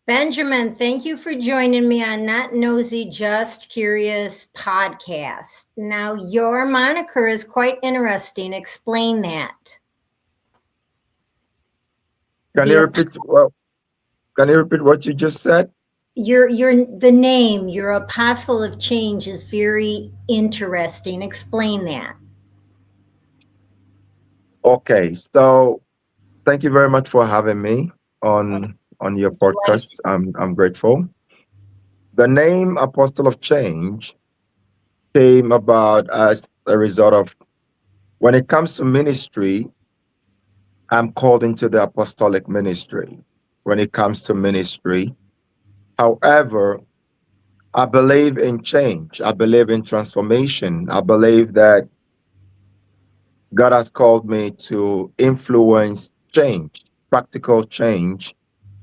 Benjamin, thank you for joining me on Not Nosy, Just Curious podcast. Now, your moniker is quite interesting. Explain that. Can you The repeat? Well, can you repeat what you just said? your the name, your apostle of change, is very interesting. Explain that. Okay, so thank you very much for having me on your Delight. podcast. I'm grateful. The name Apostle of Change came about as a result of when it comes to ministry, I'm called into the apostolic ministry. When it comes to ministry, however, I believe in change. I believe in transformation. I believe that God has called me to influence change, practical change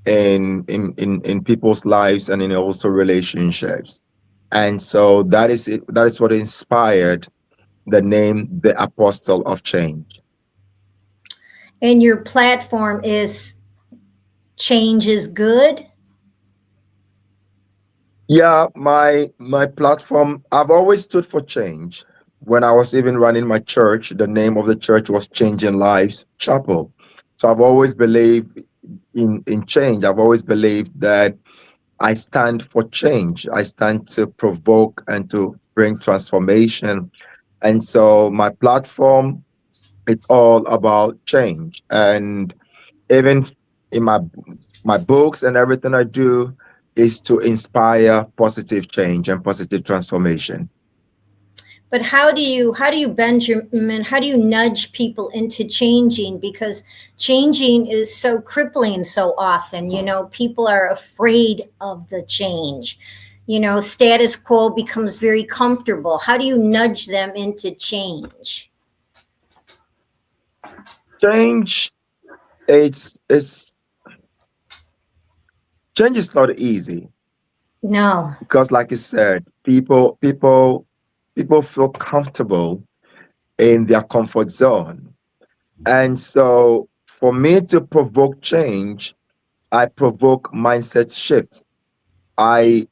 in people's lives and in also relationships. And so that is it. That is what inspired the name the Apostle of Change. And your platform is change is good. Yeah, my platform, I've always stood for change. When I was even running my church, the name of the church was Changing Lives Chapel. So I've always believed in change. I've always believed that I stand for change. I stand to provoke and to bring transformation. And so my platform is all about change. And even in my books and everything I do is to inspire positive change and positive transformation. But how do you Benjamin, how do you nudge people into changing? Because changing is so crippling so often. People are afraid of the change. Status quo becomes very comfortable. How do you nudge them into change? Change it's change is not easy No. because like I said, people feel comfortable in their comfort zone. And so for me to provoke change, I provoke mindset shifts. I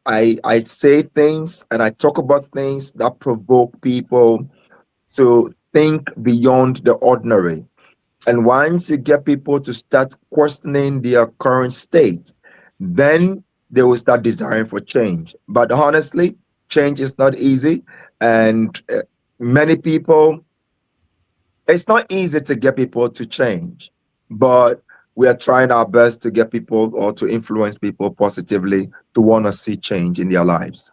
say things and I talk about things that provoke people to think beyond the ordinary. And once you get people to start questioning their current state, then they will start desiring for change. But honestly, change is not easy. And many people, it's not easy to get people to change, but we are trying our best to get people or to influence people positively to want to see change in their lives.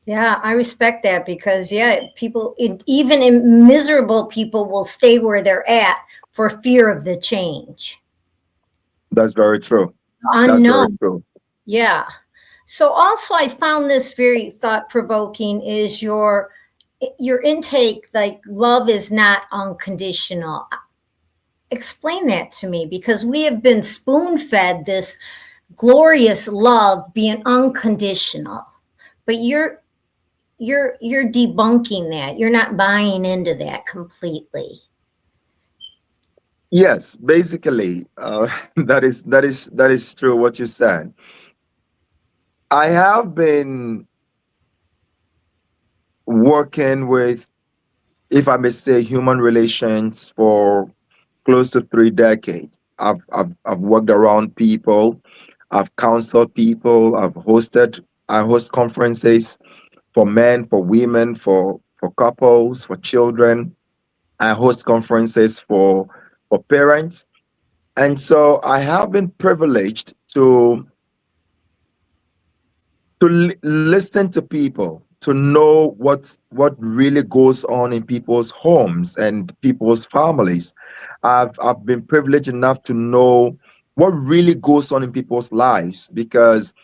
Yeah, I respect that because even in miserable people will stay where they're at for fear of the change. That's very true. That's very Unknown. true. Yeah. So also I found this very thought provoking is your intake, like love is not unconditional. Explain that to me because we have been spoon fed this glorious love being unconditional. But you're debunking that. You're not buying into that completely. Yes, basically, that is true what you said. I have been working with, if I may say, human relations for close to 3 decades. I've worked around people, I've counseled people, I host conferences for men, for women, for couples, for children. I host conferences for parents. And so I have been privileged to listen to people, to know what really goes on in people's homes and people's families. I've been privileged enough to know what really goes on in people's lives because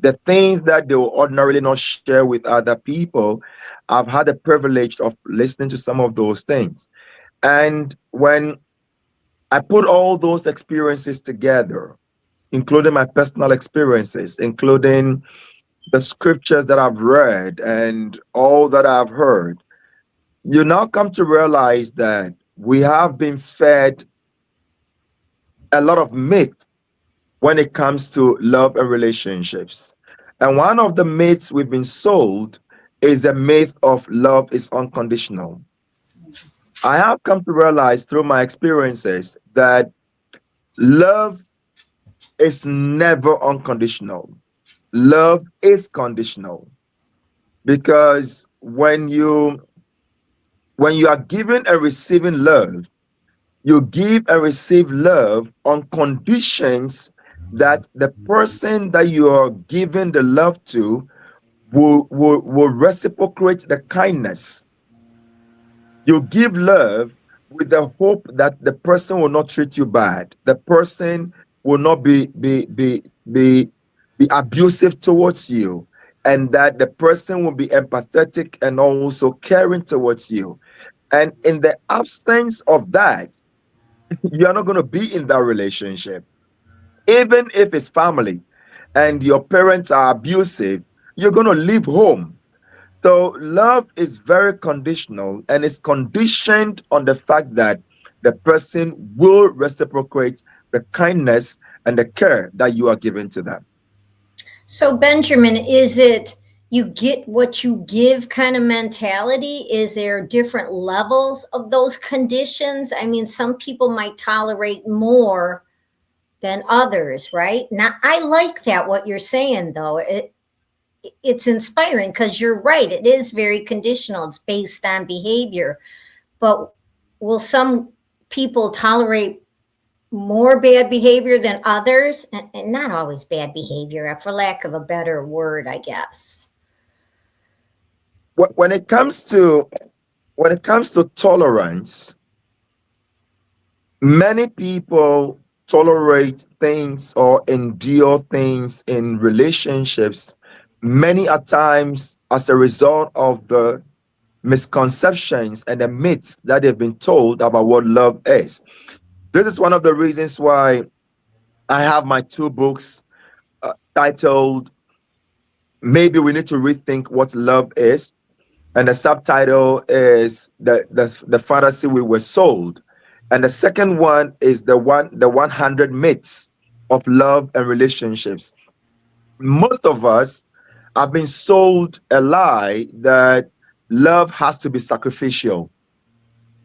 the things that they will ordinarily not share with other people, I've had the privilege of listening to some of those things. And when I put all those experiences together, including my personal experiences, including the scriptures that I've read and all that I've heard, you now come to realize that we have been fed a lot of myth when it comes to love and relationships. And one of the myths we've been sold is the myth of love is unconditional. I have come to realize through my experiences that love is never unconditional. Love is conditional because when you are giving and receiving love, you give and receive love on conditions that the person that you are giving the love to will reciprocate the kindness. You give love with the hope that the person will not treat you bad. The person will not be abusive towards you, and that the person will be empathetic and also caring towards you. And in the absence of that, you're not going to be in that relationship. Even if it's family and your parents are abusive, you're going to leave home. So love is very conditional and it's conditioned on the fact that the person will reciprocate the kindness and the care that you are giving to them. So, Benjamin, is it you get what you give kind of mentality? Is there different levels of those conditions? I mean, some people might tolerate more than others, right? Now, I like that what you're saying, though. It's inspiring because you're right. It is very conditional. It's based on behavior. But will some people tolerate more bad behavior than others? And not always bad behavior, for lack of a better word, I guess. When it comes to tolerance, many people tolerate things or endure things in relationships many a times as a result of the misconceptions and the myths that they've been told about what love is. This is one of the reasons why I have my two books titled Maybe We Need to Rethink What Love Is. And the subtitle is the fantasy we were sold. And the second one is the 100 myths of love and relationships. Most of us have been sold a lie that love has to be sacrificial.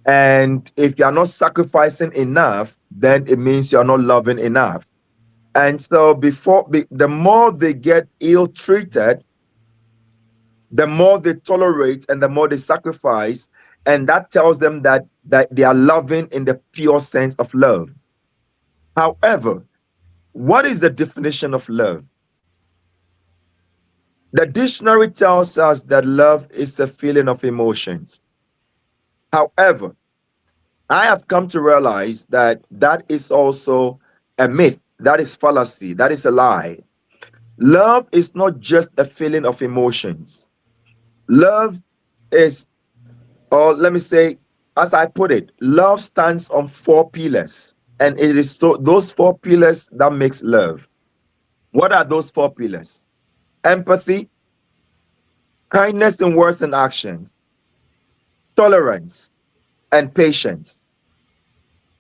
And if you're not sacrificing enough, then it means you're not loving enough. And so the more they get ill treated, the more they tolerate and the more they sacrifice, and that tells them that they are loving in the pure sense of love. However, what is the definition of love? The dictionary tells us that love is a feeling of emotions. However, I have come to realize that that is also a myth, that is fallacy, that is a lie. Love is not just a feeling of emotions. Love is, or let me say, as I put it, love stands on four pillars, and it is those four pillars that makes love. What are those four pillars? Empathy, kindness in words and actions, tolerance, and patience.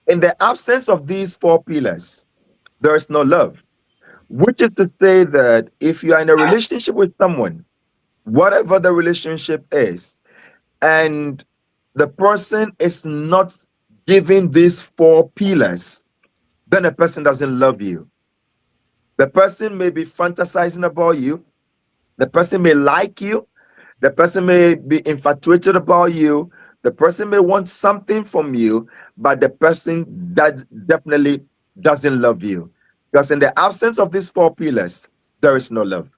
In the absence of these four pillars, there is no love. Which is to say that if you are in a relationship with someone, whatever the relationship is, and the person is not giving these four pillars, then a person doesn't love you. The person may be fantasizing about you, the person may like you, the person may be infatuated about you, the person may want something from you, but the person that definitely doesn't love you. Because in the absence of these four pillars, there is no love.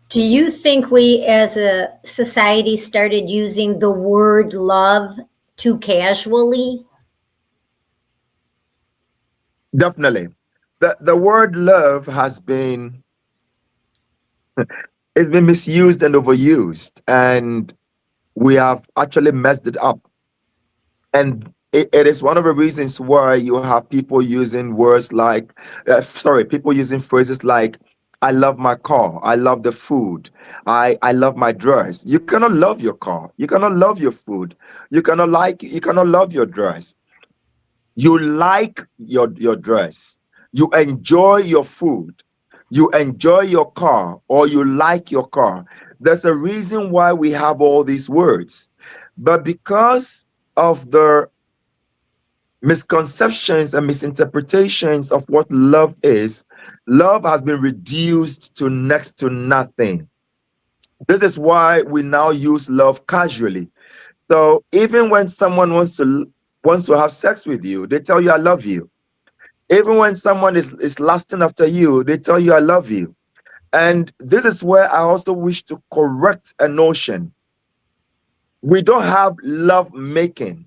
Do you think we as a society started using the word love too casually? Definitely. The word love has been it's been misused and overused, and we have actually messed it up. And it is one of the reasons why you have people using words like, people using phrases like, I love my car, I love the food, I love my dress. You cannot love your car, you cannot love your food, you cannot love your dress. You like your dress, you enjoy your food, you enjoy your car, or you like your car. There's a reason why we have all these words. But because of the misconceptions and misinterpretations of what love has been reduced to next to nothing. This is why we now use love casually. So even when someone wants to have sex with you, they tell you I love you. Even when someone is lusting after you, they tell you I love you. And this is where I also wish to correct a notion. We don't have love making.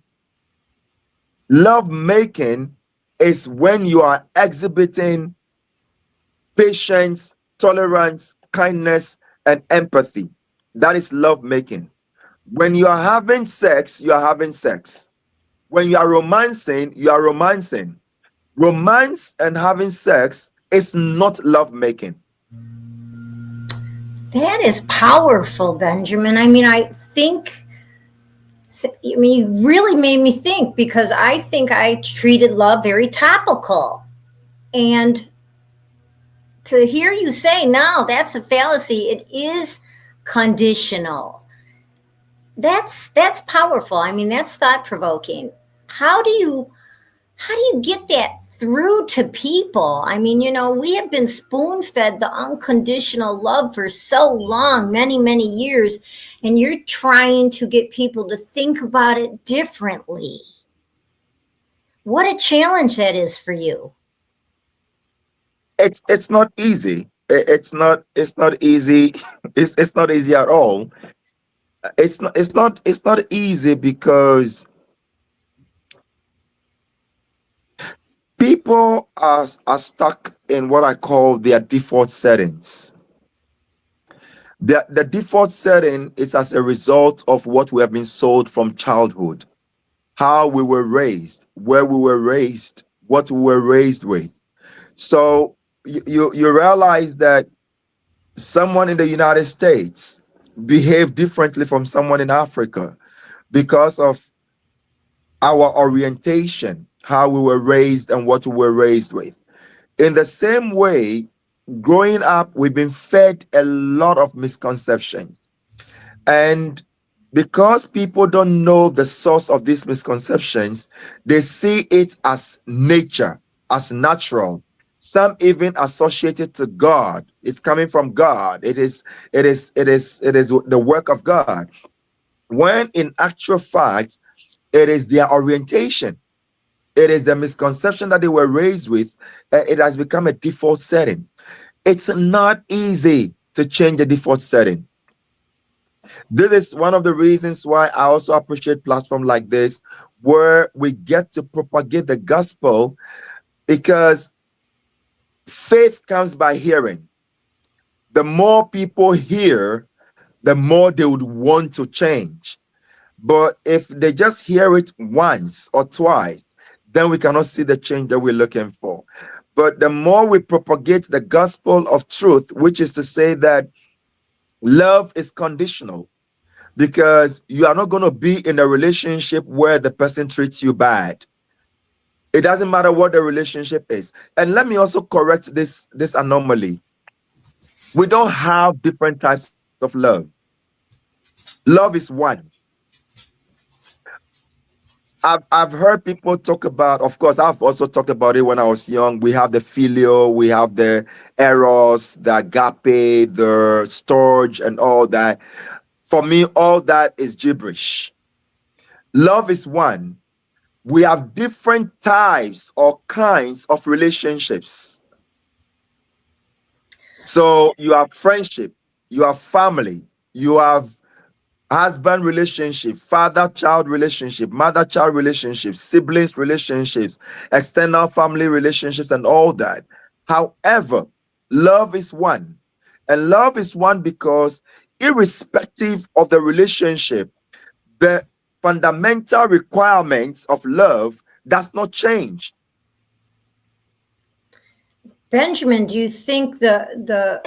Love making is when you are exhibiting patience, tolerance, kindness, and empathy. That is love making. When you are having sex, you are having sex. When you are romancing, you are romancing. Romance and having sex is not love making. That is powerful, Benjamin. I mean, you really made me think, because I think I treated love very topical. And to hear you say, no, that's a fallacy. It is conditional. That's powerful. I mean, that's thought provoking. How do you how do you get that through to people? I mean, we have been spoon fed the unconditional love for so long, many, many years, and you're trying to get people to think about it differently. What a challenge that is for you. It's not easy. It's not easy. It's not easy at all. It's not easy because people are stuck in what I call their default settings. The default setting is as a result of what we have been sold from childhood, how we were raised, where we were raised, what we were raised with. So you realize that someone in the United States behave differently from someone in Africa because of our orientation, how we were raised and what we were raised with. In the same way, growing up, we've been fed a lot of misconceptions. And because people don't know the source of these misconceptions, they see it as nature, as natural. Some even associate it to God. It's coming from God. It is the work of God. When in actual fact, it is their orientation. It is the misconception that they were raised with. It has become a default setting. It's not easy to change the default setting. This is one of the reasons why I also appreciate platforms like this, where we get to propagate the gospel, because faith comes by hearing. The more people hear, the more they would want to change. But if they just hear it once or twice, then we cannot see the change that we're looking for. But the more we propagate the gospel of truth, which is to say that love is conditional, because you are not going to be in a relationship where the person treats you bad. It doesn't matter what the relationship is. And let me also correct this anomaly. We don't have different types of love. Love is one. I've heard people talk about, of course, I've also talked about it when I was young. We have the filial, we have the eros, the agape, the storge, and all that. For me, all that is gibberish. Love is one. We have different types or kinds of relationships. So you have friendship, you have family, you have husband relationship, father-child relationship, mother-child relationship, siblings relationships, external family relationships, and all that. However, love is one. And love is one because irrespective of the relationship, the fundamental requirements of love does not change. Benjamin, do you think the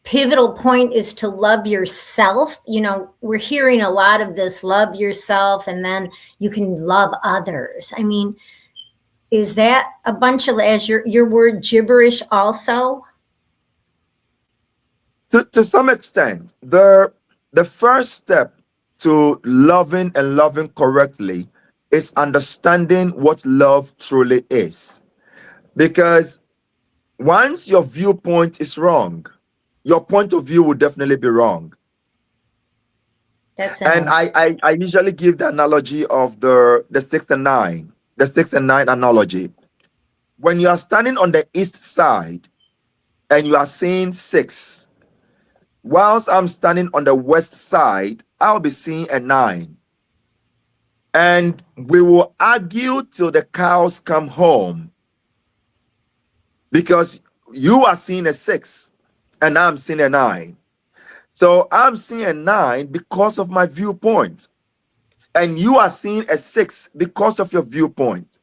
pivotal point is to love yourself? We're hearing a lot of this: love yourself, and then you can love others. I mean, Is that a bunch of, as your word, gibberish also? To some extent, the first step to loving and loving correctly is understanding what love truly is. Because once your viewpoint is wrong, your point of view will definitely be wrong. That's And an I usually give the analogy of the 6 and 9 analogy. When you are standing on the east side and you are seeing 6, whilst I'm standing on the west side, I'll be seeing a 9. And we will argue till the cows come home because you are seeing a 6 and I'm seeing a 9. So I'm seeing a 9 because of my viewpoint, and you are seeing a 6 because of your viewpoint.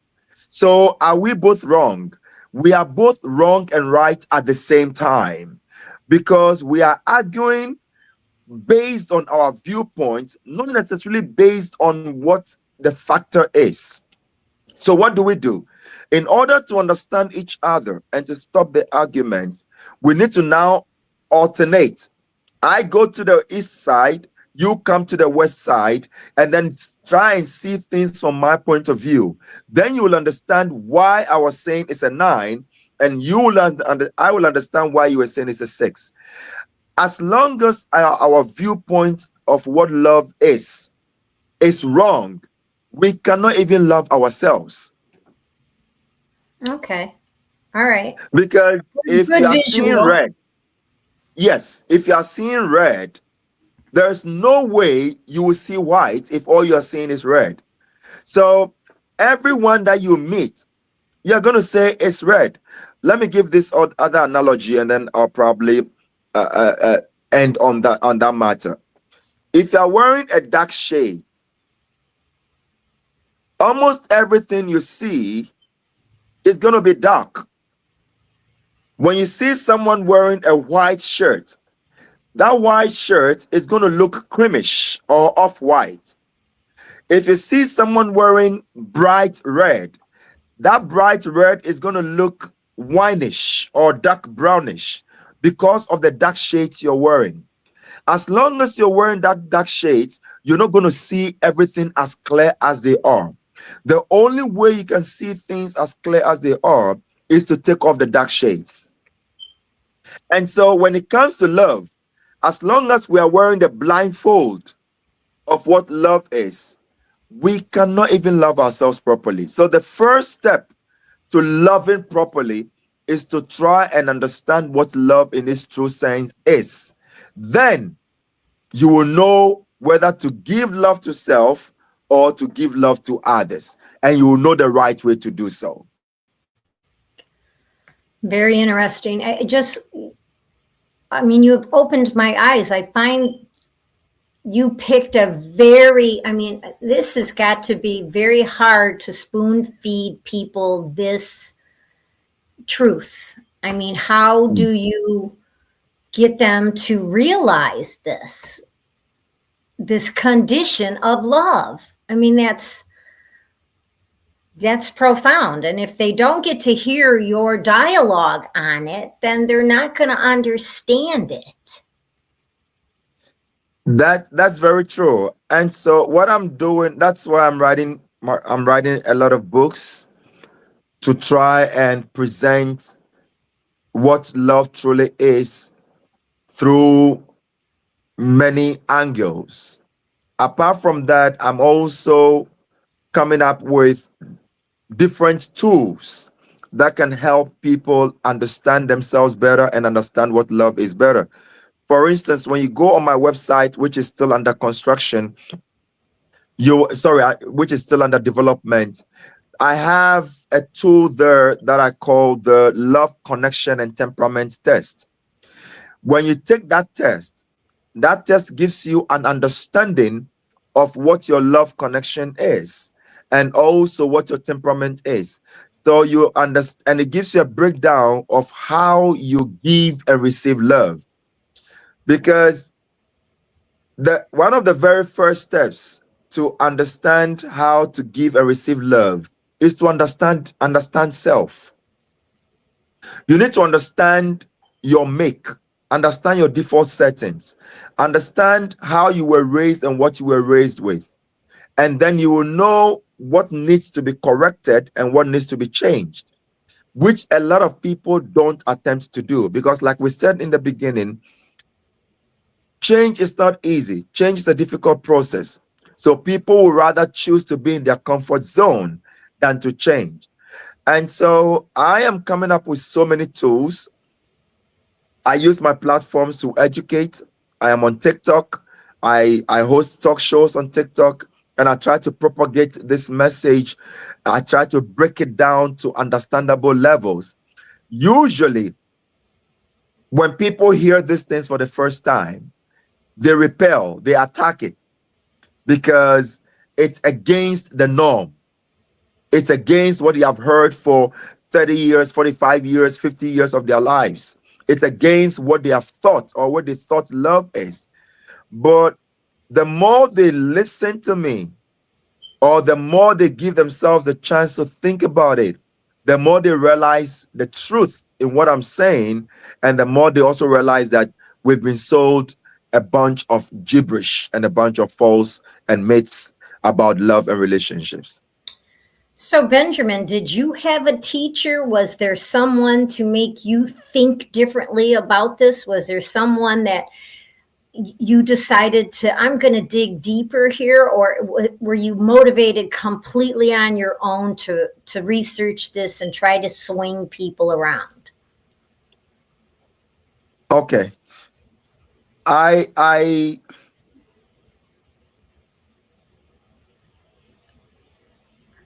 So are we both wrong? We are both wrong and right at the same time because we are arguing based on our viewpoint, not necessarily based on what the factor is. So what do we do? In order to understand each other and to stop the argument, we need to now alternate. I go to the east side, you come to the west side, and then try and see things from my point of view. Then you will understand why I was saying it's a 9, and I will understand why you were saying it's a 6. As long as our viewpoint of what love is wrong, we cannot even love ourselves. okay. All right. Because if you Good are seeing visual. red, yes, if you are seeing red, there's no way you will see white if all you are seeing is red. So everyone that you meet, you're going to say it's red. Let me give this other analogy, and then I'll probably uh, uh, uh, end on that matter. If you're wearing a dark shade, almost everything you see is going to be dark. When you see someone wearing a white shirt, that white shirt is going to look creamish or off-white. If you see someone wearing bright red, that bright red is going to look wineish or dark brownish because of the dark shades you're wearing. As long as you're wearing that dark shades, you're not going to see everything as clear as they are. The only way you can see things as clear as they are is to take off the dark shades. And so when it comes to love, as long as we are wearing the blindfold of what love is, we cannot even love ourselves properly. So the first step to loving properly is to try and understand what love in its true sense is. Then you will know whether to give love to self or to give love to others, and you will know the right way to do so. Very interesting. I mean, you have opened my eyes. I find you picked a very, I mean, this has got to be very hard to spoon feed people this truth. I mean, how do you get them to realize this condition of love? I mean, that's profound. And if they don't get to hear your dialogue on it, then they're not going to understand it. That's very true. And so what I'm doing, that's why I'm writing a lot of books to try and present what love truly is through many angles. Apart from that, I'm also coming up with different tools that can help people understand themselves better and understand what love is better. For instance, when you go on my website, which is still under construction, which is still under development, I have a tool there that I call the Love Connection and Temperament Test. When you take that test gives you an understanding of what your love connection is and also what your temperament is. So you understand, and it gives you a breakdown of how you give and receive love. Because one of the very first steps to understand how to give and receive love is to understand self. You need to understand your make, understand your default settings, understand how you were raised and what you were raised with. And then you will know what needs to be corrected and what needs to be changed, which a lot of people don't attempt to do. Because, like we said in the beginning, change is not easy, change is a difficult process. So people will rather choose to be in their comfort zone than to change. And so I am coming up with so many tools. I use my platforms to educate. I am on TikTok. I host talk shows on TikTok, and I try to propagate this message. I try to break it down to understandable levels. Usually, when people hear these things for the first time, they repel, they attack it because it's against the norm. It's against what you have heard for 30 years, 45 years, 50 years of their lives. It's against what they have thought or what they thought love is. But the more they listen to me, or the more they give themselves a chance to think about it, the more they realize the truth in what I'm saying, and the more they also realize that we've been sold a bunch of gibberish and a bunch of false and myths about love and relationships. So, Benjamin, did you have a teacher? Was there someone to make you think differently about this? Was there someone that you decided to, I'm going to dig deeper here, or were you motivated completely on your own to research this and try to swing people around? Okay. I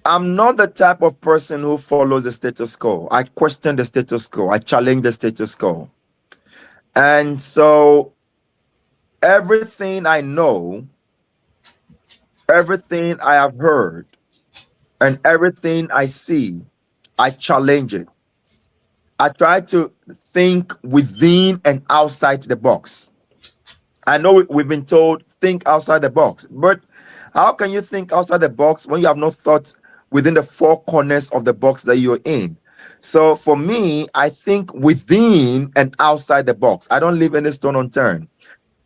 I'm not the type of person who follows the status quo. I question the status quo. I challenge the status quo. And so everything I know, everything I have heard, and everything I see, I challenge it. I try to think within and outside the box. I know we've been told think outside the box, but how can you think outside the box when you have no thoughts within the four corners of the box that you're in? So for me, I think within and outside the box. I don't leave any stone unturned.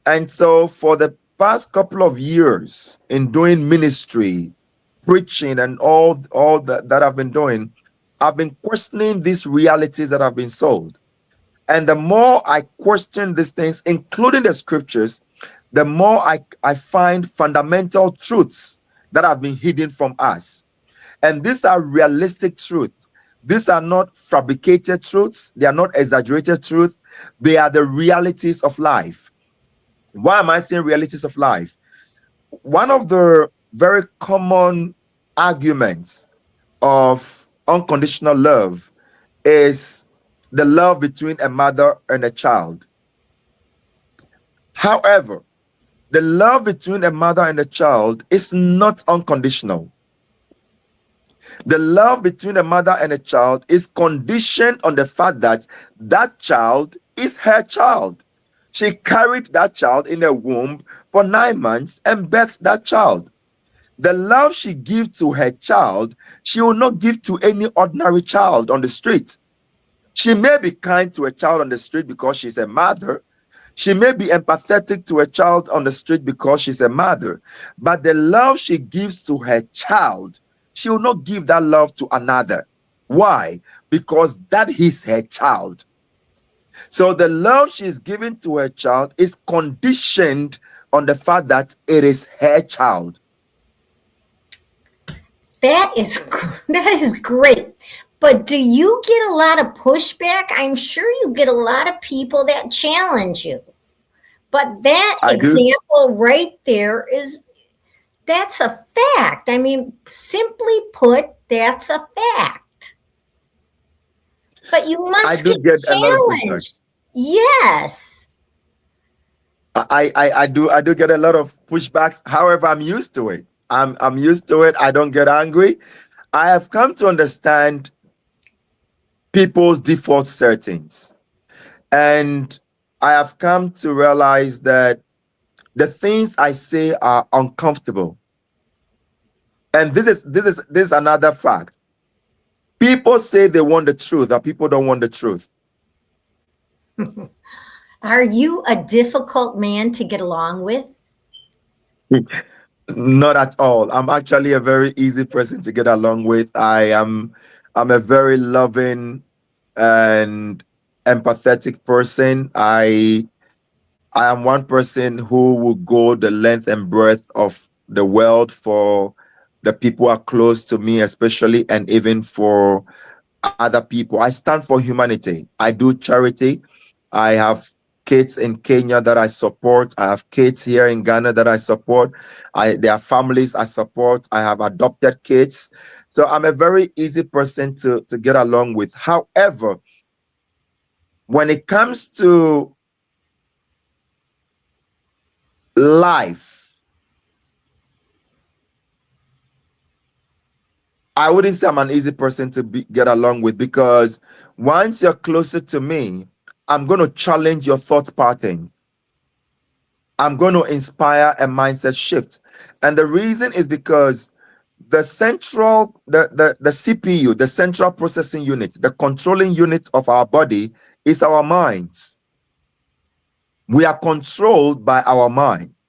And so for the past couple of years in doing ministry, preaching, and all that I've been doing, I've been questioning these realities that have been sold. And the more I question these things, including the scriptures, the more I find fundamental truths that have been hidden from us. And these are realistic truths. These are not fabricated truths. They are not exaggerated truths. They are the realities of life. Why am I saying realities of life? One of the very common arguments of unconditional love is the love between a mother and a child. However, the love between a mother and a child is not unconditional. The love between a mother and a child is conditioned on the fact that that child is her child. She carried that child in her womb for 9 months and birthed that child. The love she gives to her child, she will not give to any ordinary child on the street. She may be kind to a child on the street because she's a mother. She may be empathetic to a child on the street because she's a mother. But the love she gives to her child, she will not give that love to another. Why? Because that is her child. So the love she's giving to her child is conditioned on the fact that it is her child. That is that is great. But do you get a lot of pushback? I'm sure you get a lot of people that challenge you. But that I do. example right there is that's a fact. I mean, simply put, that's a fact. But you I must do get get a lot of pushback. challenged. Yes. I do get a lot of pushbacks. However, I'm used to it. I'm used to it. I don't get angry. I have come to understand people's default settings. And I have come to realize that the things I say are uncomfortable. And this is another fact. People say they want the truth, that people don't want the truth. Are you a difficult man to get along with? Not at all. I'm actually a very easy person to get along with. I'm a very loving and empathetic person. I am one person who will go the length and breadth of the world for the people who are close to me, especially, and even for other people. I stand for humanity. I do charity. I have kids in Kenya that I support. I have kids here in Ghana that I support. Their families I support. I have adopted kids. So I'm a very easy person to get along with. However, when it comes to life, I wouldn't say I'm an easy person to get along with, because once you're closer to me, I'm going to challenge your thought patterns. I'm going to inspire a mindset shift. And the reason is because the CPU, the central processing unit, the controlling unit of our body is our minds. We are controlled by our minds.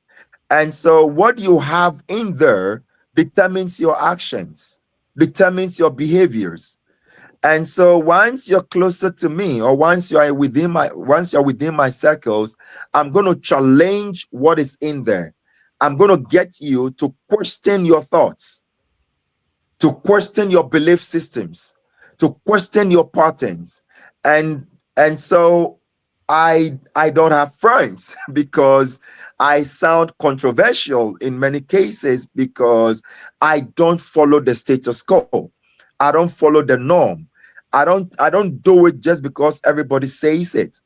And so what you have in there determines your actions, determines your behaviors. And so once you're closer to me, or once you're within my circles, I'm going to challenge what is in there. I'm going to get you to question your thoughts, to question your belief systems, to question your patterns. And so I don't have friends because I sound controversial in many cases, because I don't follow the status quo. I don't follow the norm. I don't do it just because everybody says it.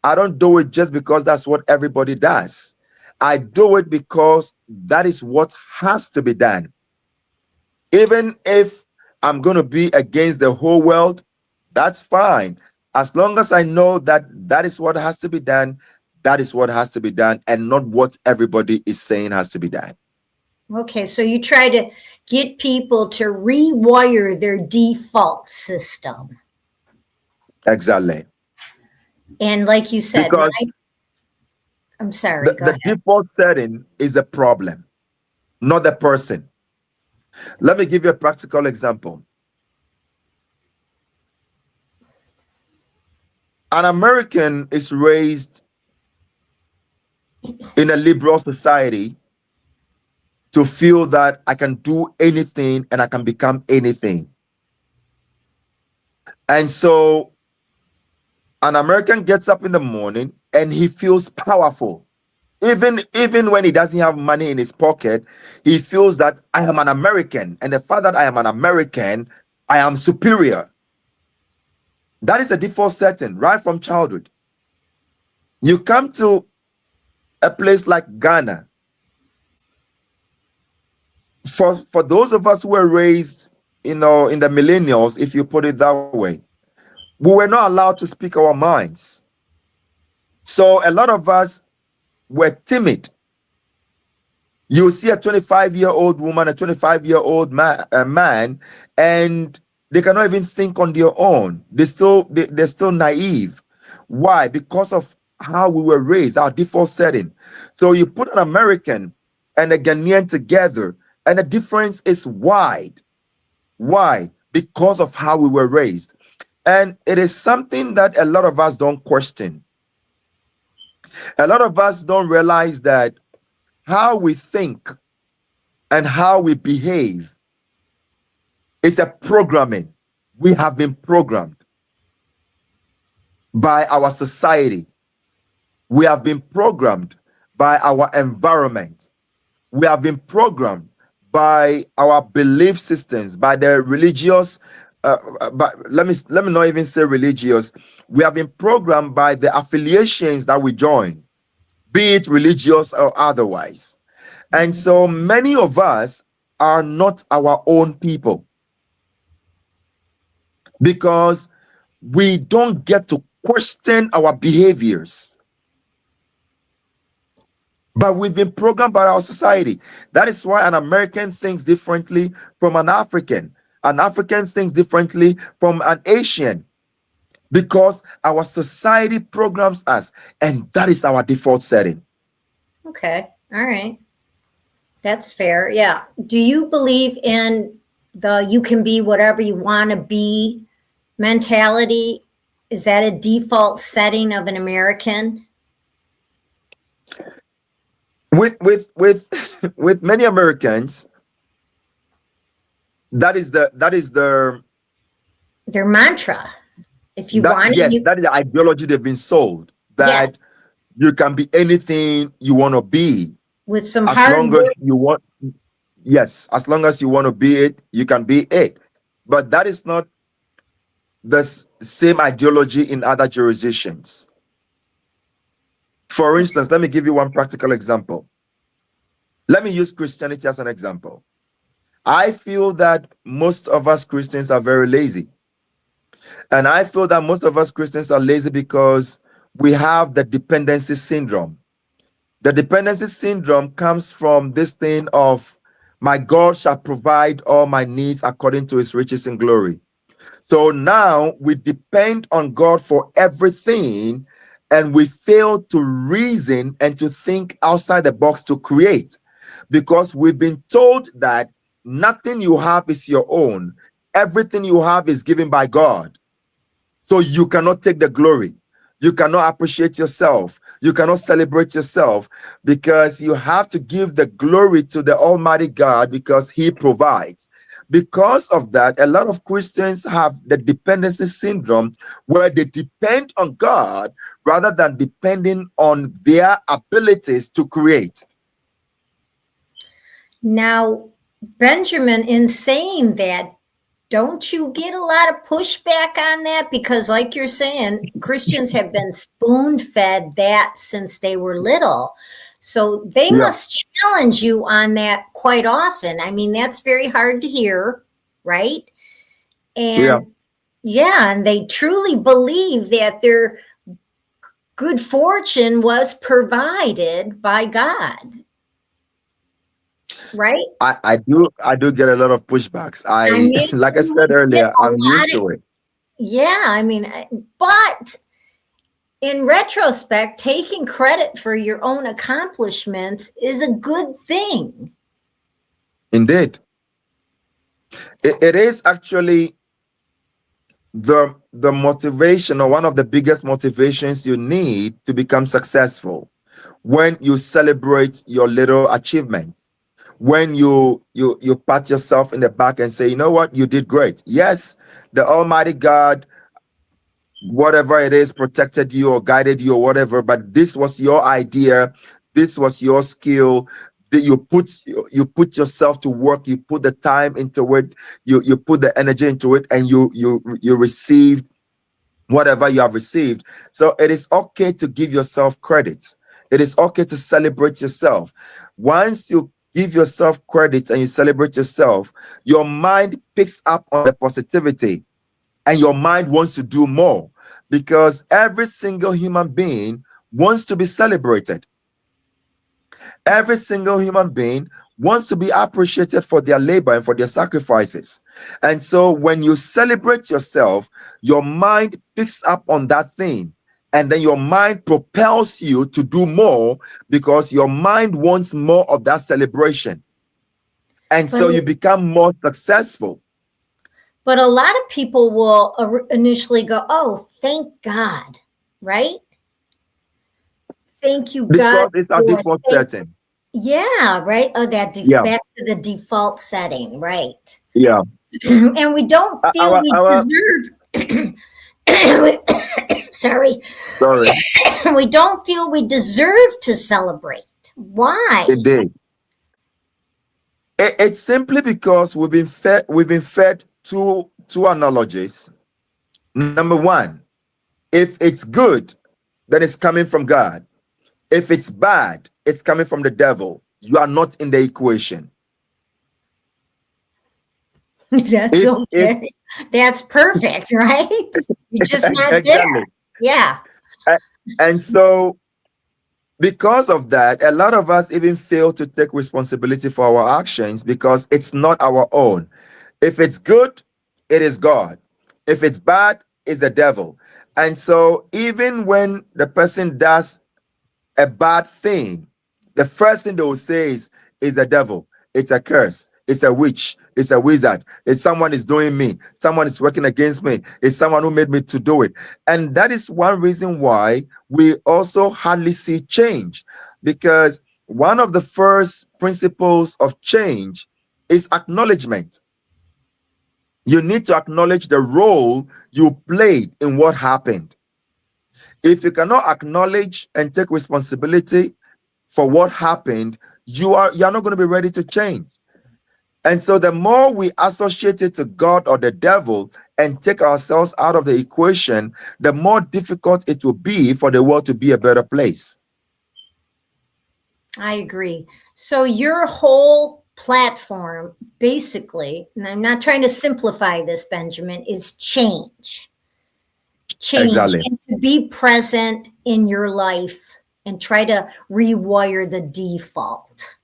I don't do it just because that's what everybody does. I do it because that is what has to be done. Even if I'm going to be against the whole world, that's fine. As long as I know that that is what has to be done, that is what has to be done, and not what everybody is saying has to be done. Okay, so you try to get people to rewire their default system. Exactly. And like you said, Because I'm sorry, the, go the ahead. default setting is the problem, not the person. Let me give you a practical example. An American is raised in a liberal society to feel that I can do anything and I can become anything. And so an American gets up in the morning and he feels powerful. Even when he doesn't have money in his pocket, he feels that I am an American. And the fact that I am an American, I am superior. That is a default setting right from childhood. You come to a place like Ghana. For those of us who were raised, in the millennials, if you put it that way, we were not allowed to speak our minds. So a lot of us were timid. You see a 25-year-old woman, a 25-year-old man, and they cannot even think on their own. They're still naive. Why? Because of how we were raised, our default setting. So you put an American and a Ghanaian together, and the difference is wide. Why? Because of how we were raised. And it is something that a lot of us don't question. A lot of us don't realize that how we think and how we behave is a programming. We have been programmed by our society. We have been programmed by our environment. We have been programmed by our belief systems, by the religious. But let me not even say religious. We have been programmed by the affiliations that we join, be it religious or otherwise. And so many of us are not our own people, because we don't get to question our behaviors. But we've been programmed by our society. That is why an American thinks differently from an African. An African thinks differently from an Asian because our society programs us, and that is our default setting. Okay. All right. That's fair. Yeah. Do you believe in the you can be whatever you want to be mentality? Is that a default setting of an American? With many Americans, that is the Their mantra. If you that want it, yes, you, that is the ideology they've been sold, that yes, you can be anything you want to be with some as hard long as work. you want. Yes, as long as you want to be it, you can be it. But that is not the same ideology in other jurisdictions. For instance, let me give you one practical example. Let me use Christianity as an example. I feel that most of us Christians are very lazy. And I feel that most of us Christians are lazy because we have the dependency syndrome. The dependency syndrome comes from this thing of my God shall provide all my needs according to his riches and glory. So now we depend on God for everything, and we fail to reason and to think outside the box to create, because we've been told that nothing you have is your own. Everything you have is given by God. So you cannot take the glory. You cannot appreciate yourself. You cannot celebrate yourself, because you have to give the glory to the Almighty God because he provides. Because of that, a lot of Christians have the dependency syndrome where they depend on God rather than depending on their abilities to create. Now, Benjamin, in saying that, don't you get a lot of pushback on that? Because, like you're saying, Christians have been spoon fed that since they were little. So they Yeah, must challenge you on that quite often. I mean, that's very hard to hear, right? yeah. And yeah, and they truly believe that their good fortune was provided by God, right? I do get a lot of pushbacks. I I mean, like I you said would get earlier, a I'm used lot of, to it. yeah, I mean, but in retrospect, taking credit for your own accomplishments is a good thing. Indeed. It is actually the motivation, or one of the biggest motivations you need to become successful, when you celebrate your little achievements, when you pat yourself in the back and say, you know what, you did great. Yes, the Almighty God, whatever it is, protected you or guided you or whatever, but this was your idea, this was your skill. You put yourself to work, you put the time into it, you put the energy into it, and you received whatever you have received. So it is okay to give yourself credit. It is okay to celebrate yourself. Once you give yourself credit and you celebrate yourself, your mind picks up on the positivity, and your mind wants to do more, because every single human being wants to be celebrated. Every single human being wants to be appreciated for their labor and for their sacrifices. And so when you celebrate yourself, your mind picks up on that thing. And then your mind propels you to do more, because your mind wants more of that celebration. And But so you become more successful. but a lot of people will initially go, "Oh, thank God," right? Thank you, God, Because it's our for default thank, setting. yeah, right. Oh, that Yeah, back to the default setting, right? yeah. And we don't feel Our we our deserve. Sorry, sorry, we don't feel we deserve to celebrate. Why? it did. It's simply because we've been fed two analogies. Number one, if it's good, then it's coming from God. If it's bad, it's coming from the devil. You are not in the equation. That's If okay. That's perfect, right? You're just not there. exactly. Yeah. A- And so because of that, a lot of us even fail to take responsibility for our actions because it's not our own. If it's good, it is God. If it's bad, it's the devil. And so even when the person does a bad thing, the first thing they will say is the devil. It's a curse. It's a witch. It's a wizard. It's someone is doing me. Someone is working against me. It's someone who made me to do it. And that is one reason why we also hardly see change. Because one of the first principles of change is acknowledgement. You need to acknowledge the role you played in what happened. If you cannot acknowledge and take responsibility for what happened, you're not going to be ready to change. And so the more we associate it to God or the devil and take ourselves out of the equation, the more difficult it will be for the world to be a better place. I agree. So your whole platform, basically, and I'm not trying to simplify this, Benjamin, is change. Change Exactly. and to be present in your life and try to rewire the default.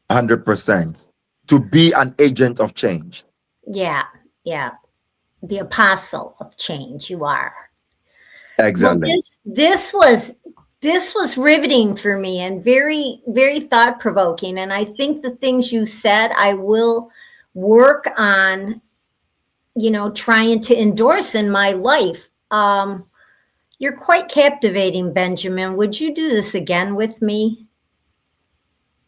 100%. To be an agent of change. Yeah, yeah. The apostle of change you are. Exactly. Well, this was riveting for me and very, very thought provoking. And I think the things you said, I will work on, trying to endorse in my life. You're quite captivating, Benjamin. Would you do this again with me?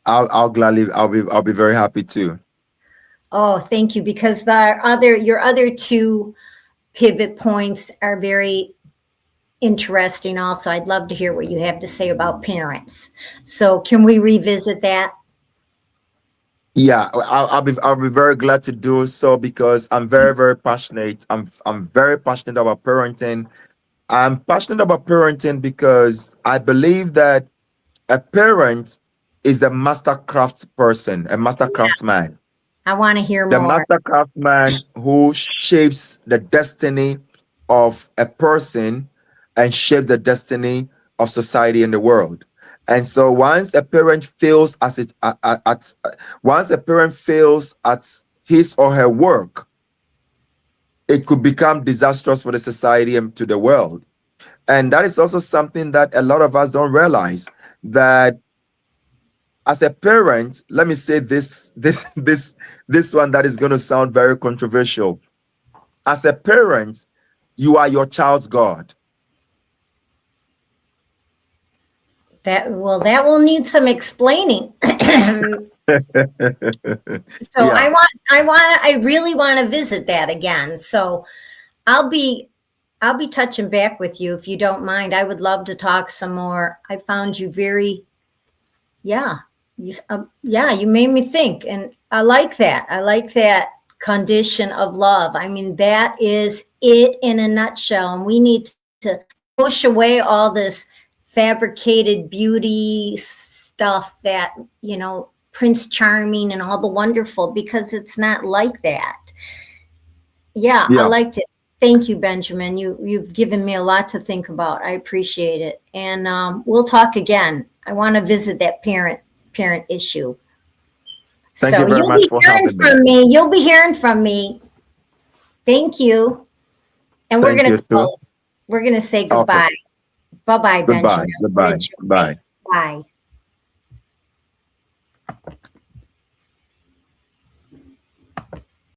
I'll gladly, I'll be very happy to. Oh, thank you. Because your other two pivot points are very interesting also. I'd love to hear what you have to say about parents. So can we revisit that? Yeah, I'll be very glad to do so because I'm very, very passionate. I'm very passionate about parenting. I'm passionate about parenting because I believe that a parent is a master crafts person, a master craftsman. I want to hear The more. master craftsman who shapes the destiny of a person and shape the destiny of society and the world. And so once a parent fails once a parent fails at his or her work, it could become disastrous for the society and to the world. And that is also something that a lot of us don't realize, that as a parent, let me say this one that is going to sound very controversial. As a parent, you are your child's God. That will need some explaining. So Yeah. I really want to visit that again. So I'll be touching back with you if you don't mind. I would love to talk some more. I found you very, yeah, you made me think, and I like that. I like that condition of love. I mean, that is it in a nutshell, and we need to push away all this fabricated beauty stuff that Prince Charming and all the wonderful, because it's not like that. Yeah, I Yeah. liked it. Thank you, Benjamin. You've given me a lot to think about. I appreciate it, and we'll talk again. I want to visit that parent issue. Thank you So very you'll much be for hearing having me. from me. You'll be hearing from me. Thank you. And we're Thank going you to too. close. We're going to say Okay. goodbye. Bye bye, Goodbye. Benjamin. Goodbye. Enjoy. Bye. Bye.